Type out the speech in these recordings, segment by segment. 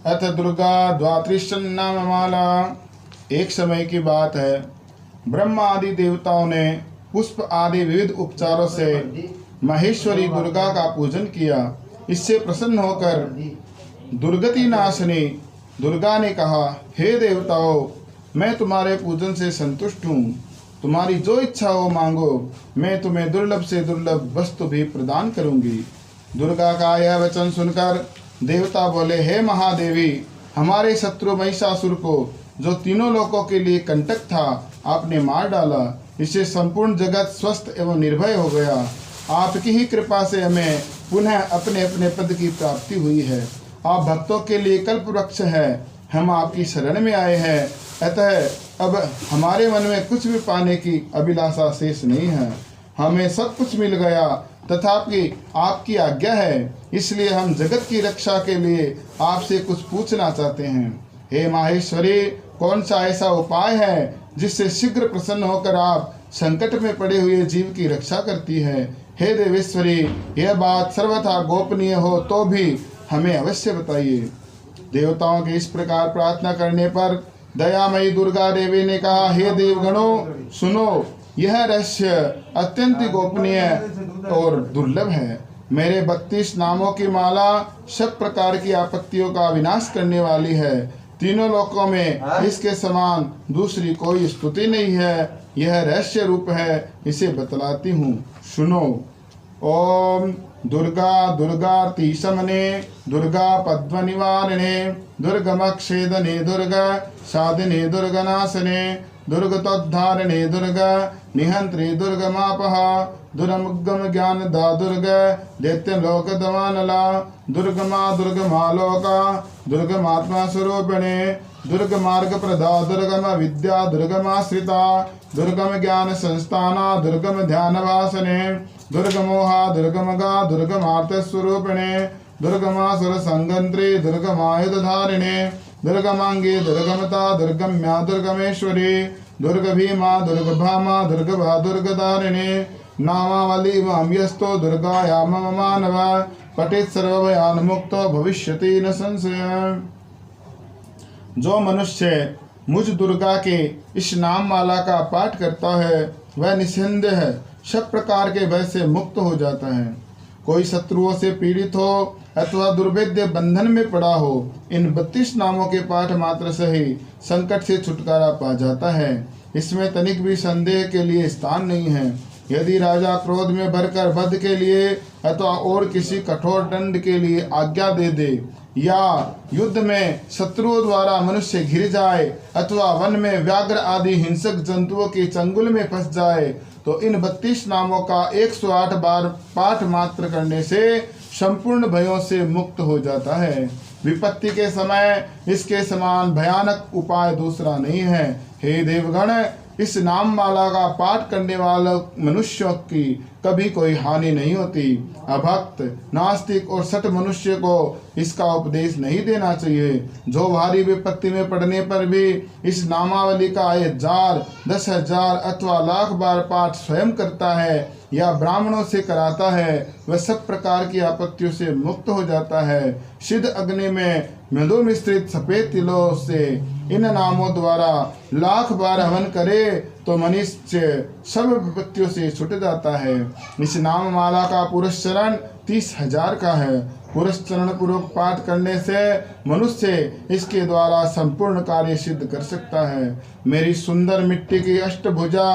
अथ दुर्गा द्वात्रिशन्नाम माला। एक समय की बात है, ब्रह्मा आदि देवताओं ने पुष्प आदि विविध उपचारों से महेश्वरी दुर्गा का पूजन किया। इससे प्रसन्न होकर दुर्गति नाशिनी दुर्गा ने कहा, हे देवताओं, मैं तुम्हारे पूजन से संतुष्ट हूँ। तुम्हारी जो इच्छा हो मांगो, मैं तुम्हें दुर्लभ से दुर्लभ वस्तु भी प्रदान करूंगी। दुर्गा का यह वचन सुनकर देवता बोले, हे महादेवी, हमारे शत्रु महिषासुर को, जो तीनों लोकों के लिए कंटक था, आपने मार डाला। इससे संपूर्ण जगत स्वस्थ एवं निर्भय हो गया। आपकी ही कृपा से हमें पुनः अपने अपने पद की प्राप्ति हुई है। आप भक्तों के लिए कल्प वृक्ष है। हम आपकी शरण में आए हैं, अतः अब हमारे मन में कुछ भी पाने की अभिलाषा शेष नहीं है। हमें सब कुछ मिल गया, तथापि आपकी आज्ञा है, इसलिए हम जगत की रक्षा के लिए आपसे कुछ पूछना चाहते हैं। हे माहेश्वरी, कौन सा ऐसा उपाय है जिससे शीघ्र प्रसन्न होकर आप संकट में पड़े हुए जीव की रक्षा करती है? हे देवेश्वरी, यह बात सर्वथा गोपनीय हो तो भी हमें अवश्य बताइए। देवताओं के इस प्रकार प्रार्थना करने पर दयामयी दुर्गा देवी ने कहा, हे देवगणों, सुनो, यह रहस्य अत्यंत गोपनीय और दुर्लभ है। मेरे 32 नामों की माला सब प्रकार की आपत्तियों का विनाश करने वाली है। तीनों लोकों में इसके समान दूसरी कोई स्तुति नहीं है। यह रहस्य रूप है, इसे बतलाती हूँ, सुनो। ओम दुर्गा दुर्गार्ति शमने, दुर्गा पद्मनिवारिणे, दुर्गमक्षेदने, दुर्गा साधिने, दुर्गनाशने, दुर्गतोद्धारणे, दुर्गा निहंत्रे, दुर्गमापः, दुर्गम ज्ञान दा, दुर्गा दैत्य लोक दमानला, दुर्गमा दुर्गमा लोका, दुर्गमात्मा स्वरूपिणे, दुर्गमार्ग प्रदा, दुर्गम विद्या, दुर्गमाश्रिता, दुर्गम ज्ञान संस्थाना, दुर्गम ध्यान वासने, दुर्गमोहा, दुर्गमगा, दुर्गमार्थ स्वरूपिणे, दुर्गमासुर संगंत्री, दुर्गमायुधारिणे, दुर्गमांगे, दुर्गमता, दुर्गम्या, दुर्गमेश्वरी, दुर्ग भीमा, दुर्गभामा, दुर्गभा, दुर्गदारिणे, नामावली माम्यस्तो दुर्गाया मम मानव, पठित सर्वभयान मुक्तो भविष्यति न संशय। जो मनुष्य मुझ दुर्गा के इस नाम माला का पाठ करता है, वह निसंदेह सब प्रकार के भय से मुक्त हो जाता है। कोई शत्रुओं से पीड़ित हो अथवा दुर्भेद्य बंधन में पड़ा हो, इन 32 नामों के पाठ मात्र से ही संकट से छुटकारा पा जाता है। इसमें तनिक भी संदेह के लिए स्थान नहीं है। यदि राजा क्रोध में भरकर वध के लिए अथवा और किसी कठोर दंड के लिए आज्ञा दे दे, या युद्ध में शत्रुओं द्वारा मनुष्य घिर जाए, अथवा वन में व्याघ्र आदि हिंसक जंतुओं के चंगुल में फंस जाए, तो इन 32 नामों का 108 बार पाठ मात्र करने से संपूर्ण भयों से मुक्त हो जाता है। विपत्ति के समय इसके समान भयानक उपाय दूसरा नहीं है। हे देवगण, इस नाम माला का पाठ करने वाले मनुष्यों की कभी कोई हानि नहीं होती। अभक्त, नास्तिक और सठ मनुष्य को इसका उपदेश नहीं देना चाहिए। जो भारी विपत्ति में पड़ने पर भी इस नामावली का 1000, 10,000 अथवा लाख बार पाठ स्वयं करता है या ब्राह्मणों से कराता है, वह सब प्रकार की आपत्तियों से मुक्त हो जाता है। सिद्ध अग्नि में मधु मिश्रित सफेद तिलों से इन नामों द्वारा लाख बार हवन करे तो मनुष्य सब विपत्तियों से छूट जाता है। इस नाम माला का पुरस्चरण 30,000 का है। पुरस्चरण पूर्वक पाठ करने से मनुष्य इसके द्वारा संपूर्ण कार्य सिद्ध कर सकता है। मेरी सुंदर मिट्टी की अष्टभुजा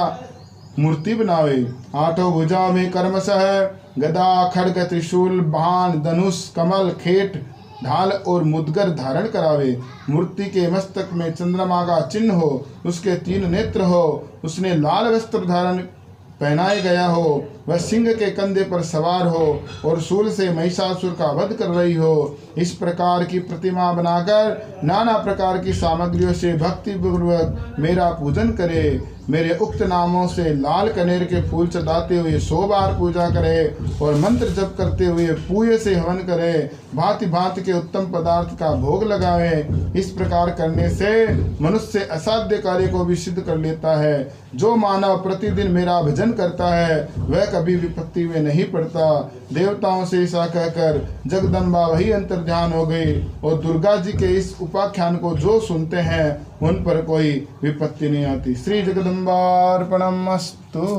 मूर्ति बनावे, 8 भुजाओं में कर्मशः गदा, खड्ग, त्रिशूल, बाण, धनुष, कमल, खेट, ढाल और मुद्गर धारण करावे। मूर्ति के मस्तक में चंद्रमा का चिन्ह हो, उसके 3 नेत्र हो, उसने लाल वस्त्र धारण पहनाया गया हो, वह सिंह के कंधे पर सवार हो और शूल से महिषासुर का वध कर रही हो। इस प्रकार की प्रतिमा बनाकर नाना प्रकार की सामग्रियों से भक्ति पूर्वक मेरा पूजन करे। मेरे उक्त नामों से लाल कनेर के फूल चढ़ाते हुए 100 बार पूजा करे और मंत्र जप करते हुए पूये से हवन करे, भांति भांति के उत्तम पदार्थ का भोग लगावे। इस प्रकार करने से मनुष्य असाध्य कार्य को भी सिद्ध कर लेता है। जो मानव प्रतिदिन मेरा भजन करता है वह कभी विपत्ति में नहीं पड़ता। देवताओं से ऐसा कहकर जगदम्बा वही अंतर्ध्यान हो गई और दुर्गा जी के इस उपाख्यान को जो सुनते हैं उन पर कोई विपत्ति नहीं आती। श्री जगदम्बार्पणमस्तु।